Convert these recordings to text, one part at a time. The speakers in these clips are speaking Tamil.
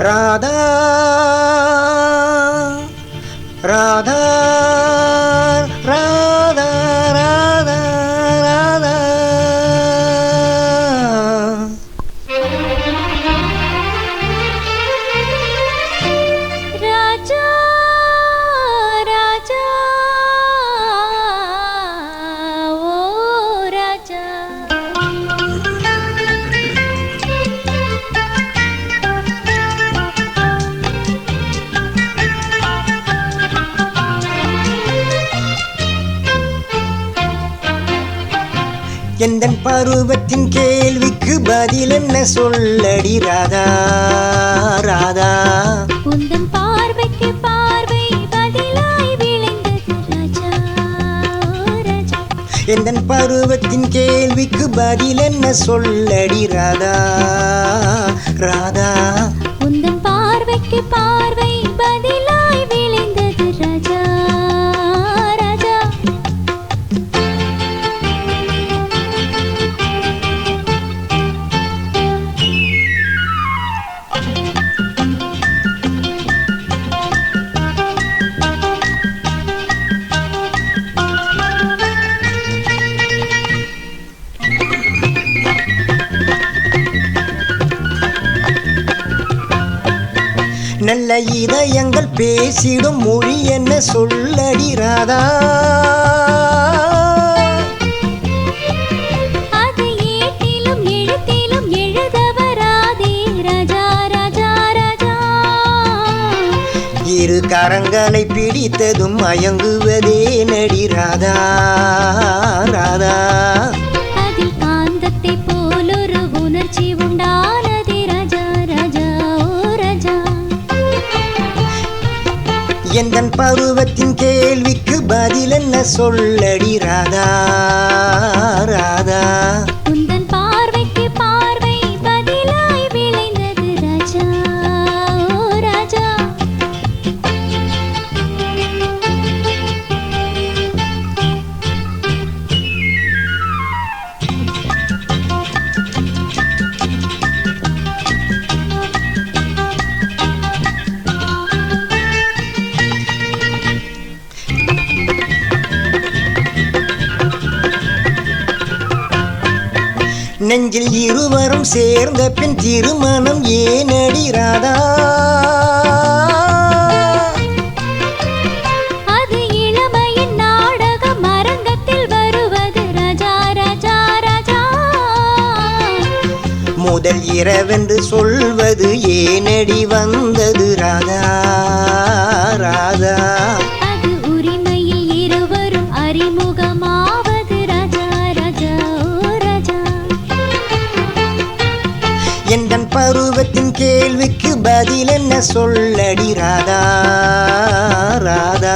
ராதா ராதா ராதா ராதா ராதா ராஜா ராஜா ஓ ராஜா எந்தன் பருவத்தின் கேள்விக்கு பதில் என்ன சொல்லடி ராதா ராதா உந்தன் பார்வைக்கு பார்வை பதிலாய் விளைந்தது ராஜா ராஜா எந்தன் பருவத்தின் கேள்விக்கு பதில் என்ன சொல்லடி ராதா ராதா உந்தன் பார்வைக்கு பார்வை பதிலாய் விளைந்தது ராஜா ராஜா நல்ல இதயங்கள் பேசிடும் மொழி என்ன சொல்லடி ராதா அது ஏட்டிலும் எழுத்திலும் எழுத வராதே ராஜா ராஜா ராஜா இரு கரங்களை பிடித்ததும் மயங்குவதே நடி ராதா ராதா அதில் காந்தத்தை போலொரு உணர்ச்சி உண்டானதே ராஜா ராஜா ஓ ராஜா எந்தன் பருவத்தின் கேள்விக்கு பதில் என்ன சொல்லடி ராதா ராதா உந்தன் பார்வைக்கு பார்வை பதிலாய் விளைந்தது ராஜா ஓ ராஜா நெஞ்சில் இருவரும் சேர்ந்த பின் திருமணம் ஏனடி ராதா அது இளமையின் நாடகம் அரங்கத்தில் வருவது ராஜா ராஜா ராஜா முதல் இரவென்று சொல்வது ஏனடி வந்தது ராதா ராதா அது உரிமையில் இருவரும் அறிமுகமாவது ராஜா ராஜா ஓ ராஜா எந்தன் பருவத்தின் கேள்விக்கு பதில் என்ன சொல்லடி ராதா ராதா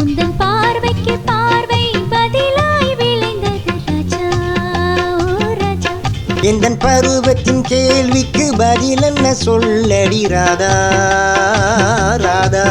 உந்தன் பார்வைக்கு பார்வை பதிலாய் விளைந்தது ராஜா ஓ ராஜா எந்தன் பருவத்தின் கேள்விக்கு பதில் என்ன சொல்லடி ராதா ராதா